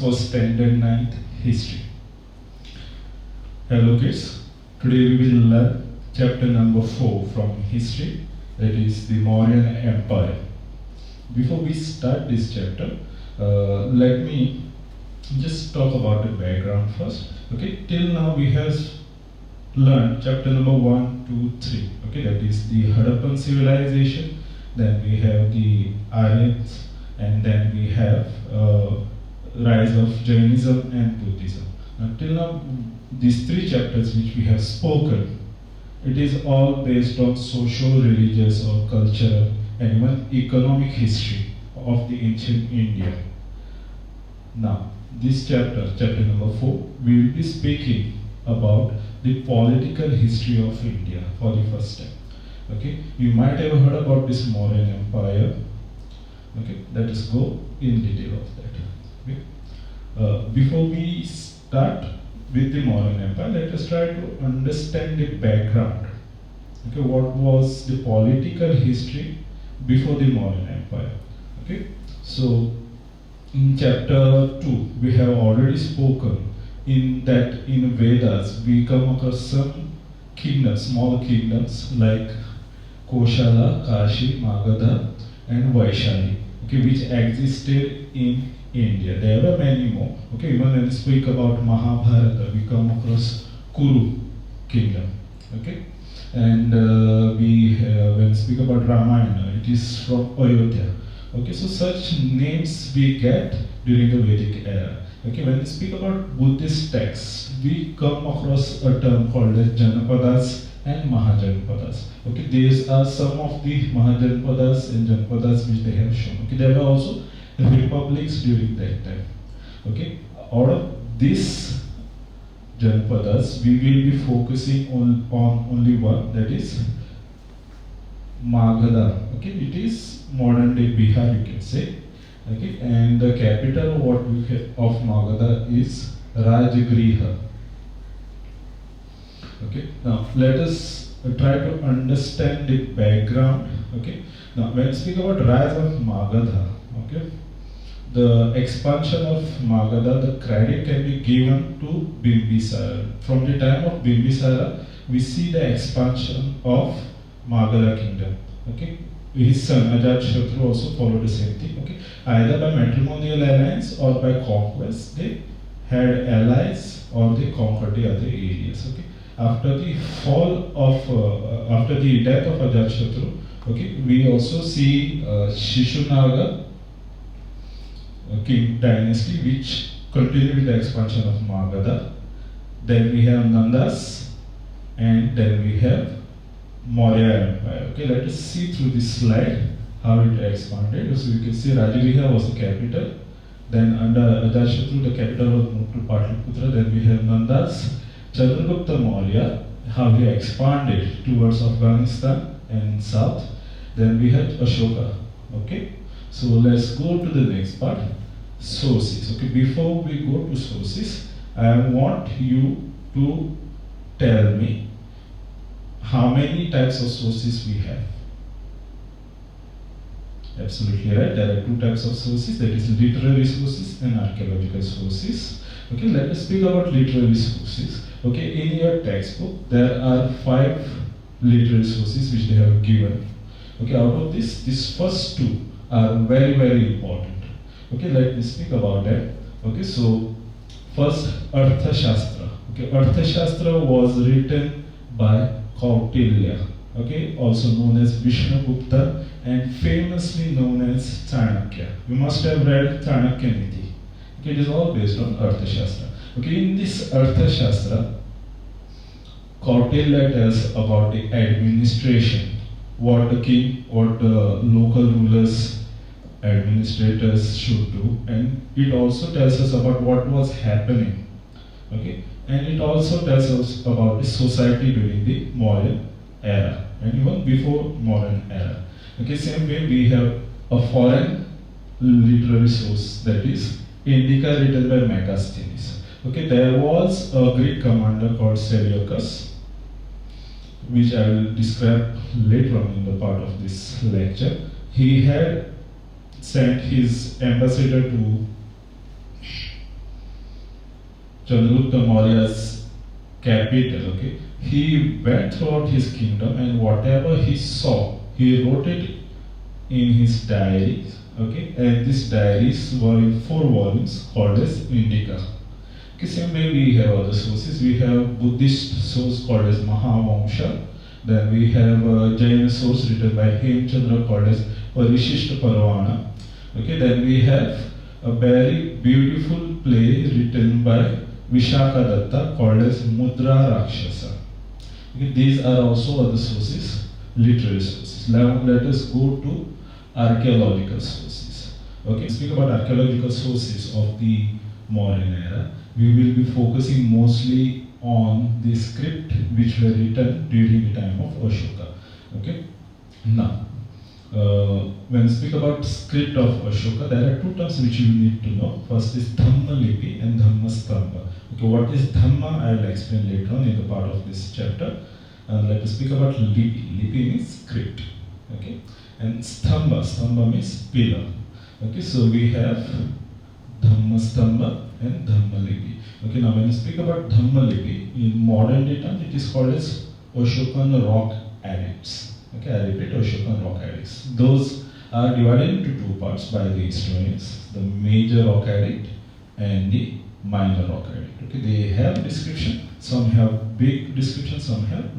for Standard 9th History. Hello kids, today we will learn chapter number 4 from history, that is the Mauryan Empire. Before we start this chapter, let me just talk about the background first. Okay, till now we have learned chapter number 1, 2, 3. Okay, that is the Harappan civilization, then we have the Aryans, and then we have rise of Jainism and Buddhism. Till now, these three chapters which we have spoken, it is all based on social, religious or cultural and even economic history of the ancient India. Now, this chapter, chapter number 4, we will be speaking about the political history of India for the first time. Okay, you might have heard about this Mauryan Empire. Okay, let us go in detail of that. Okay. Before we start with the Mauryan Empire, let us try to understand the background. Okay, what was the political history before the Mauryan Empire? Okay, so in chapter 2, we have already spoken in that in Vedas we come across some kingdoms, small kingdoms like Koshala, Kashi, Magadha, and Vaishali, okay, which existed in India. There were many more. Okay, even when we speak about Mahabharata, we come across Kuru kingdom. Okay, and when we speak about Ramayana, it is from Ayodhya. Okay, so such names we get during the Vedic era. Okay, when we speak about Buddhist texts, we come across a term called as Janapadas and Mahajanpadas. Okay, these are some of the Mahajanpadas and Janpadas which they have shown. Okay, there were also republics during that time. Okay, out of these Janpadas, we will be focusing on only one, that is Magadha. Okay, it is modern day Bihar, you can say. Okay, and the capital what we have of Magadha is Rajgriha. Okay, now let us try to understand the background. Okay, now when we speak about rise of Magadha, okay, the expansion of Magadha, the credit can be given to Bimbisara. From the time of Bimbisara, we see the expansion of Magadha kingdom. Okay, his son Ajatashatru also followed the same thing. Okay, either by matrimonial alliance or by conquest, they had allies or they conquered the other areas. Okay, after the fall of after the death of Ajatashatru, okay, we also see Shishunaga king dynasty which continued with the expansion of Magadha. Then we have Nandas, and then we have Maurya Empire. Okay, let us see through this slide how it expanded. So you can see Rajgriha was the capital. Then under Ajatashatru, the capital was moved to Patliputra. Then we have Nandas, Chandragupta Maurya, how he expanded towards Afghanistan and south. Then we had Ashoka. Okay, so let's go to the next part, sources. Okay, before we go to sources, I want you to tell me how many types of sources we have. Absolutely right, there are two types of sources, that is literary sources and archaeological sources. Okay, let us speak about literary sources. Okay, in your textbook, there are 5 literary sources which they have given. Okay, out of this, these first 2 are very, very important. Okay, let me speak about that. Okay, so first, Arthashastra. Okay, Arthashastra was written by Kautilya, okay, also known as Vishnugupta and famously known as Chanakya. You must have read Chanakya Niti. Okay, it is all based on Arthashastra. Okay, in this Arthashastra, Kautilya tells about the administration, what the king, what the local rulers, administrators should do, and it also tells us about what was happening. Okay, and it also tells us about the society during the Mauryan era and even before Mauryan era. Okay, same way we have a foreign literary source, that is Indica, written by Megasthenes. Okay, there was a Greek commander called Seleucus, which I will describe later on in the part of this lecture. He had sent his ambassador to Chandragupta Maurya's capital, okay, he went throughout his kingdom and whatever he saw, he wrote it in his diaries, okay, and these diaries were in 4 volumes called as Indica. Okay, same way we have other sources. We have Buddhist source called as Mahavamsha. Then we have a Jain source written by Hemchandra called as Parishishta Parvana. Okay, then we have a very beautiful play written by Vishaka Datta called as Mudra Rakshasa. Okay, these are also other sources, literary sources. Now let us go to archaeological sources. Okay, speak about archaeological sources of the Mauryan era. We will be focusing mostly on the script which were written during the time of Ashoka. Okay, now when we speak about script of Ashoka, there are 2 terms which you need to know. First is Dhamma Lipi and Dhamma Stamba. Okay, what is Dhamma? I will explain later on in the part of this chapter. Let us speak about Lipi. Lipi means script. Okay, and Stamba. Stamba means pillar. Okay, so we have Dhamma Stamba and Dhamma Lipi. Okay, now when we speak about Dhamma Lipi, in modern day terms, it is called as Ashokan rock edicts. Okay, I repeat, Ashokan rock edicts. Those are divided into 2 parts by the historians: the major rock edict and the minor rock edict. Okay, they have description. Some have big description, some have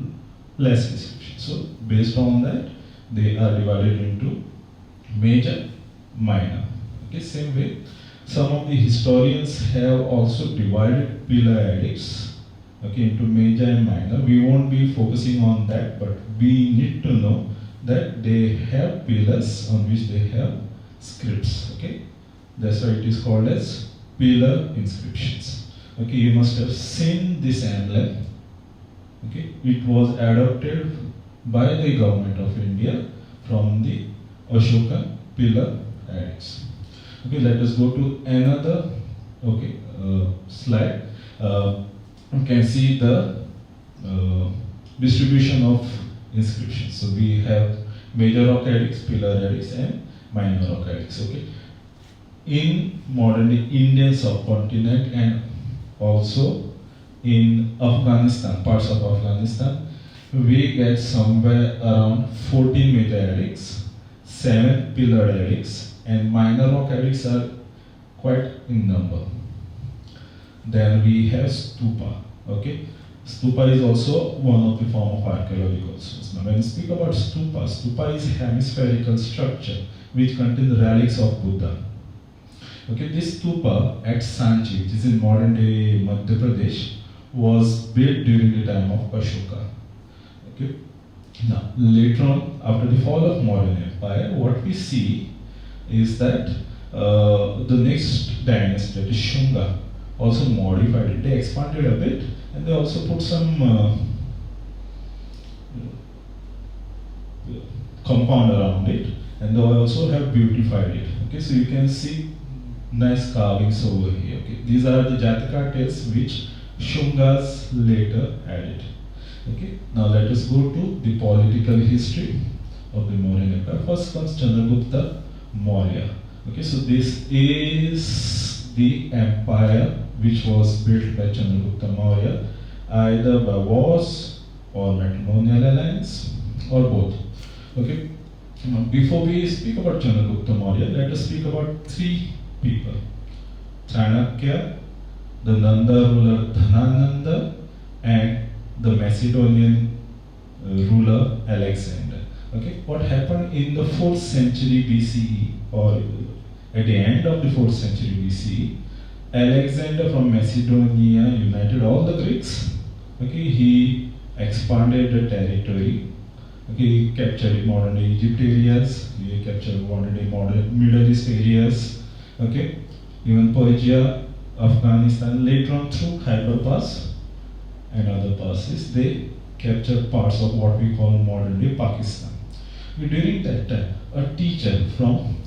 less description. So based on that, they are divided into major, minor. Okay, same way, some of the historians have also divided pillar edicts, okay, into major and minor. We won't be focusing on that, but we need to know that they have pillars on which they have scripts. Okay, that's why it is called as pillar inscriptions. Okay, you must have seen this emblem. Okay, it was adopted by the government of India from the Ashoka pillar edicts. Okay, let us go to another slide. You can see the distribution of inscriptions. So we have major rock edicts, pillar edicts, and minor rock edicts. Okay, in modern Indian subcontinent and also in Afghanistan, parts of Afghanistan, we get somewhere around 14 major edicts, 7 pillar edicts, and minor rock edicts are quite in number. Then we have stupa. Okay, stupa is also one of the form of archaeological source. Now, when we speak about stupa, stupa is a hemispherical structure which contains relics of Buddha. Okay, this stupa at Sanchi, which is in modern day Madhya Pradesh, was built during the time of Ashoka. Okay, now later on, after the fall of Mauryan Empire, what we see is that the next dynasty, that is Shunga, also modified it. They expanded a bit and they also put some compound around it, and they also have beautified it. Okay, so you can see nice carvings over here. Okay, these are the Jataka tales which Shungas later added. Okay, now let us go to the political history of the Mauryan Empire. First comes Chandragupta Maurya. Okay, so this is the empire which was built by Chandragupta Maurya, either by wars or matrimonial alliance or both. Okay, now before we speak about Chandragupta Maurya, let us speak about 3 people: Chanakya, the Nanda ruler Dhanananda, and the Macedonian ruler Alexander. Okay, what happened in the 4th century BCE, or at the end of the 4th century BCE, Alexander from Macedonia united all the Greeks. Okay, he expanded the territory. Okay, he captured modern day Egypt areas, he captured modern day Middle East areas. Okay, even Persia, Afghanistan. Later on, through Khyber Pass and other passes, they captured parts of what we call modern day Pakistan. During that time, a teacher from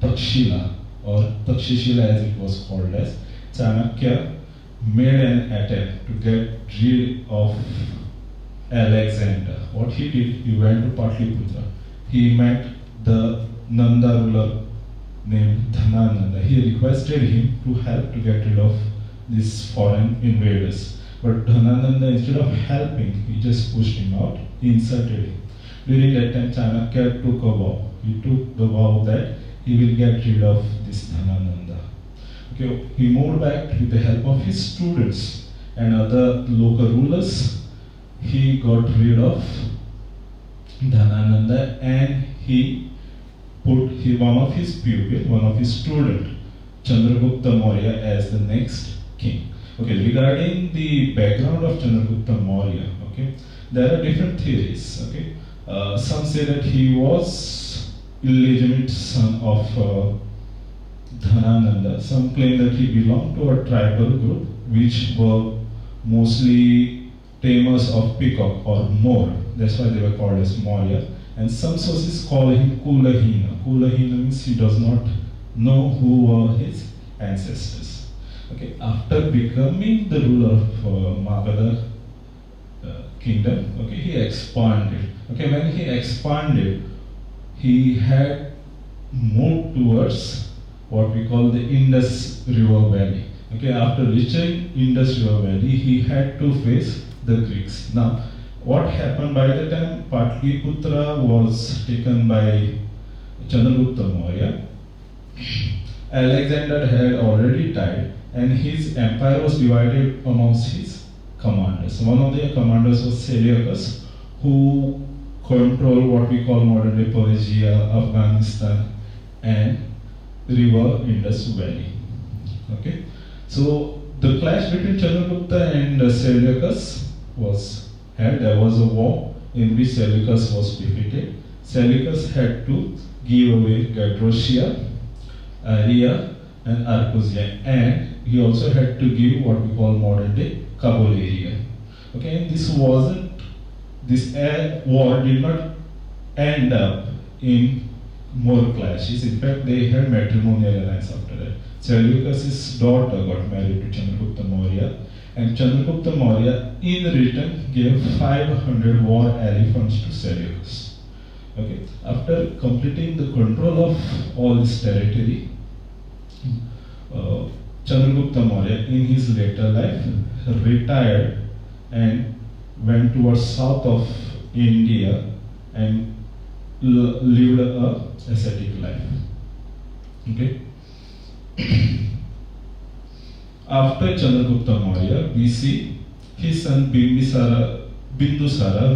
Takshila, or Takshashila as it was called as, Chanakya, made an attempt to get rid of Alexander. What he did, he went to Patliputra. He met the Nanda ruler named Dhanananda. He requested him to help to get rid of these foreign invaders. But Dhanananda, instead of helping, he just pushed him out, he insulted him. During that time, Chanakya took a vow. He took the vow that he will get rid of this Dhanananda. Okay, he moved back with the help of his students and other local rulers. He got rid of Dhanananda and he put one of his pupil, one of his student, Chandragupta Maurya, as the next king. Okay, regarding the background of Chandragupta Maurya, okay, there are different theories. Okay, some say that he was illegitimate son of Dhanananda. Some claim that he belonged to a tribal group which were mostly tamers of peacock or more. That's why they were called as Maurya. And some sources call him Kulahina. Kulahina means he does not know who were his ancestors. Okay, after becoming the ruler of Magadha kingdom, okay, he expanded. Okay, when he expanded, he had moved towards what we call the Indus River Valley. Okay, after reaching Indus River Valley, he had to face the Greeks. Now, what happened by the time Patliputra was taken by Chandragupta Maurya, Alexander had already died and his empire was divided amongst his commanders. One of their commanders was Seleucus, who controlled what we call modern day Persia, Afghanistan, and river Indus Valley. Okay, so the clash between Chandragupta and Seleucus was held. There was a war in which Seleucus was defeated. Seleucus had to give away Gadrosia, Aria, and Arcosia, and he also had to give what we call modern day Kabul area. Okay, and this war did not end up in more clashes. In fact, they had matrimonial alliance after that. Seleucus' daughter got married to Chandragupta Maurya, and Chandragupta Maurya in return gave 500 war elephants to Seleucus. Okay, after completing the control of all this territory, Chandragupta Maurya in his later life retired and went towards south of India and lived a ascetic life. Okay. After Chandragupta Maurya, we see his son Bindusara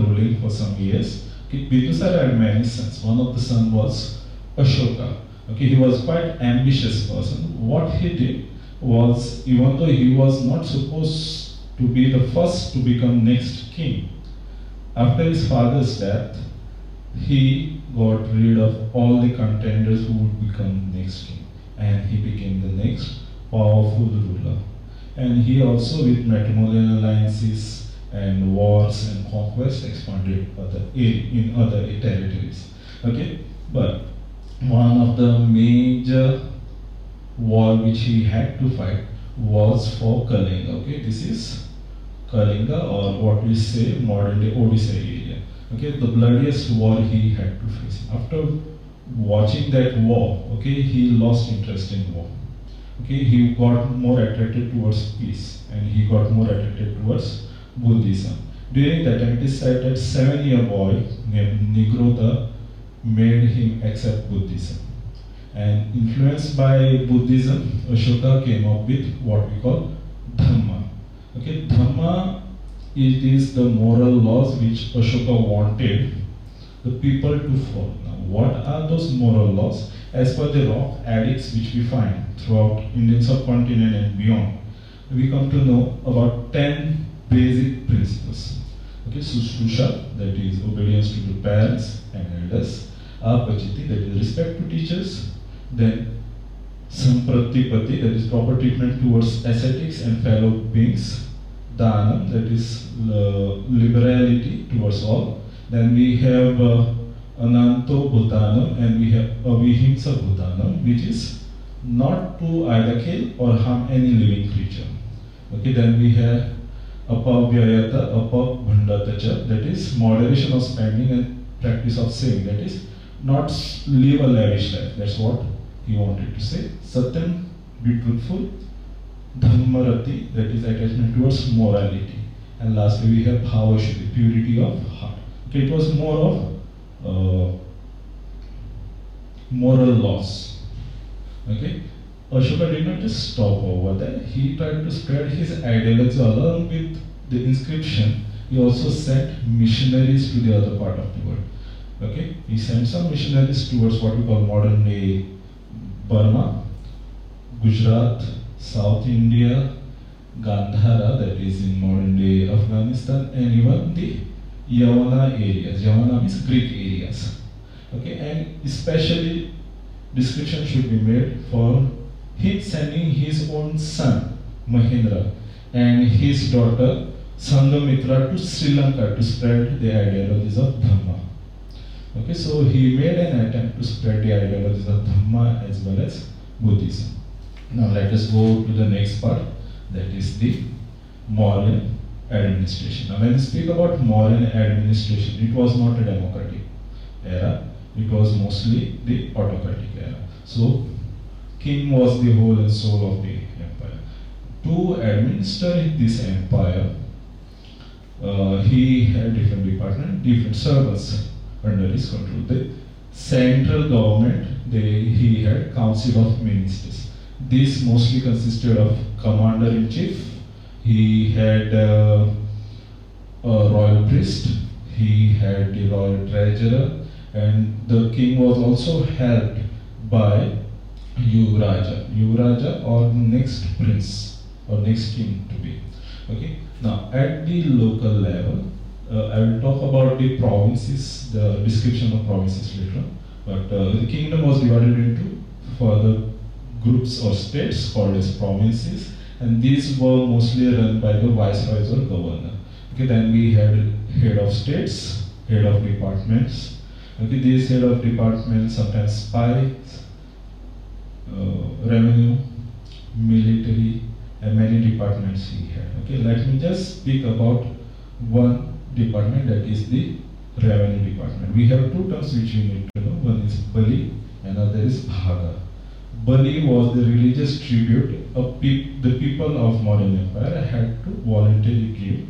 ruling for some years. Okay, Bindusara had many sons. One of the sons was Ashoka. Okay, he was quite ambitious person. What he did was, even though he was not supposed to be the first to become next king, after his father's death, he got rid of all the contenders who would become next king, and he became the next powerful ruler. And he also, with matrimonial alliances and wars and conquest, expanded in other territories. Okay, but one of the major war which he had to fight was for Kalinga. Okay, this is Kalinga, or what we say modern day Odisha area. Okay, the bloodiest war he had to face. After watching that war, okay, he lost interest in war. Okay, he got more attracted towards peace and he got more attracted towards Buddhism. During that time, it is said that 7-year boy named Nigrodha made him accept Buddhism. And influenced by Buddhism, Ashoka came up with what we call Dhamma. Okay, Dhamma, it is the moral laws which Ashoka wanted the people to follow. Now, what are those moral laws? As per the rock edicts which we find throughout Indian subcontinent and beyond, we come to know about 10 basic principles. Okay, Sushusha, that is obedience to the parents and elders. Apachiti, that is respect to teachers. Then Sampratipati, that is proper treatment towards ascetics and fellow beings. Dhanam, that is liberality towards all. Then we have Ananto Bhutanam, and we have Avihimsa Bhutanam, which is not to either kill or harm any living creature. Okay, then we have Apavyayata, Apabhandatacha, that is moderation of spending and practice of saving, that is not live a lavish life. That's what he wanted to say. Satyam, be truthful. Dhammarati, that is attachment towards morality, and lastly we have Bhavashuddhi, purity of heart. Okay, it was more of moral laws. Okay, Ashoka did not just stop over there. He tried to spread his ideology along with the inscription. He also sent missionaries to the other part of the world. Okay, he sent some missionaries towards what we call modern day Burma, Gujarat, South India, Gandhara, that is in modern day Afghanistan, and even the Yavana areas. Yavana means Greek areas. Okay, and especially description should be made for him sending his own son Mahendra and his daughter Sanghamitra to Sri Lanka to spread the ideologies of Dhamma. Okay, so he made an attempt to spread the ideologies of Dhamma as well as Buddhism. Now let us go to the next part, that is the Mauryan administration. Now when we speak about Mauryan administration, it was not a democratic era, it was mostly the autocratic era. So king was the whole and soul of the empire. To administer this empire, he had different departments, different servants under his control. The central government, he had council of ministers. This mostly consisted of commander-in-chief. He had a royal priest. He had the royal treasurer, and the king was also helped by Yuvaraja. Yuvaraja or next prince or next king to be. Okay. Now at the local level, I will talk about the provinces, the description of provinces later on. But the kingdom was divided into further groups or states called as provinces, and these were mostly run by the viceroys or governor. Okay, then we had head of states, head of departments. Okay, these head of departments sometimes spies, revenue, military, and many departments he had. Okay, let me just speak about one department, that is the revenue department. We have two terms which you need to know. One is Bali, another is Bhaga. Bali was the religious tribute the people of Mauryan Empire had to voluntarily give.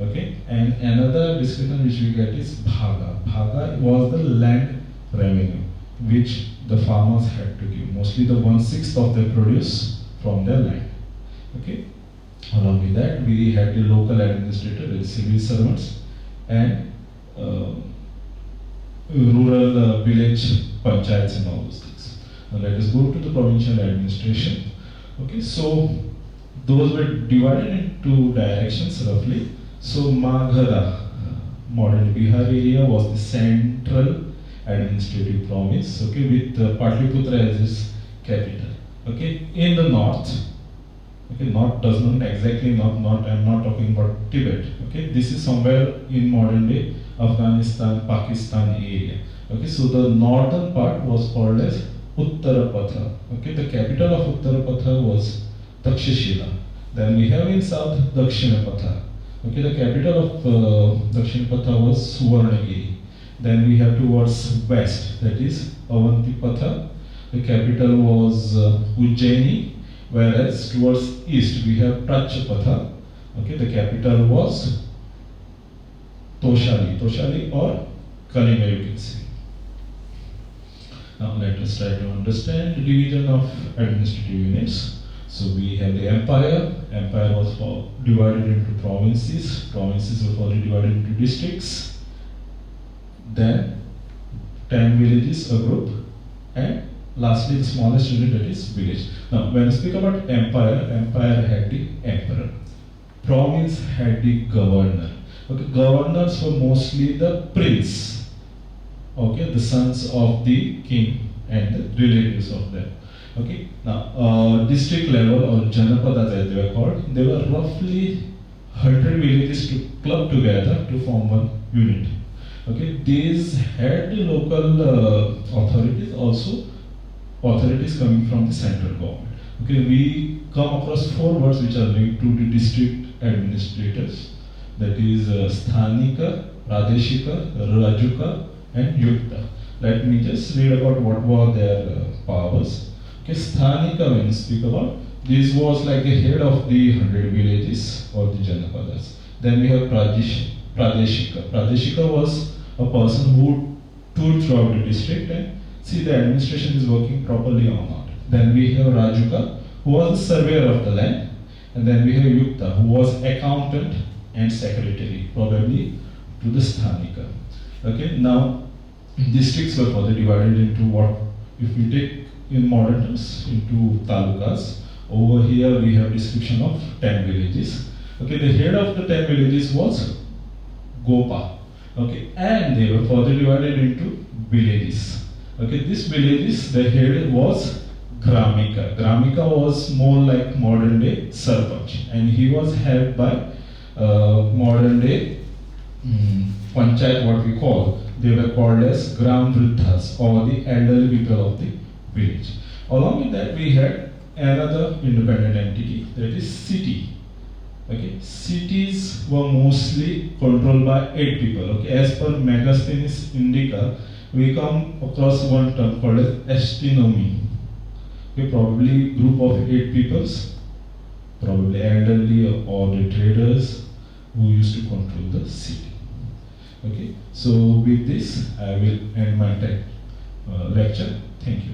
Okay, and another description which we get is Bhaga. Bhaga was the land revenue which the farmers had to give, mostly the 1/6 of their produce from their land. Okay, along with that we had the local administrator, the civil servants, and rural village panchayats and all those things. Now let us go to the provincial administration. Okay, so those were divided into directions roughly. So Maghada, modern Bihar area, was the central administrative province. Okay, with Patliputra as its capital. Okay, in the north. Okay, north does not exactly I'm not talking about Tibet. Okay, this is somewhere in modern day Afghanistan, Pakistan area. Okay, so the northern part was called as Uttarapatha. Okay, the capital of Uttarapatha was Takshashila. Then we have in south Dakshinapatha. Okay, the capital of Dakshinapatha was Suvarnagiri. Then we have towards west, that is Avantipatha. The capital was Ujjaini. Whereas towards east we have Prachapatha. Okay, the capital was Toshali or Kalima, you can say. Now let us try to understand the division of administrative units. So we have the empire. Empire was divided into provinces. Provinces were further divided into districts. Then 10 villages, a group, and lastly the smallest unit, that is village. Now when we speak about empire, empire had the emperor. Province had the governor. Okay, governors were mostly the prince. Okay, the sons of the king and the relatives of them. Okay, now district level or Janapadas as they were called, they were roughly 100 villages to club together to form one unit. Okay, these had the local authorities, also authorities coming from the central government. Okay, we come across 4 words which are linked to the district administrators, that is Sthanika, Pradeshika, Rajuka, and Yukta. Let me just read about what were their powers. Okay, Sthanika, when we speak about, This was like the head of the 100 villages or the Janapadas. Then we have Pradeshika. Pradeshika was a person who toured throughout the district and see the administration is working properly or not. Then we have Rajuka, who was the surveyor of the land. And then we have Yukta, who was accountant and secretary, probably to the Sthanika. Okay, now districts were further divided into what, if we take in modern terms, into talukas. Over here we have description of 10 villages. Okay, the head of the 10 villages was Gopa. Okay, and they were further divided into villages. Okay, these villages, the head was Gramika. Gramika was more like modern day Sarpanch, and he was held by modern day Panchayat, what we call. They were called as Gram Vriddhas, or the elderly people of the village. Along with that, we had another independent entity, that is city. Okay, cities were mostly controlled by 8 people. Okay, as per Megasthenes Indica, we come across one term called as estinomie. Okay, probably group of 8 peoples, probably elderly or the traders who used to control the city. Okay, so with this I will end my lecture. Thank you.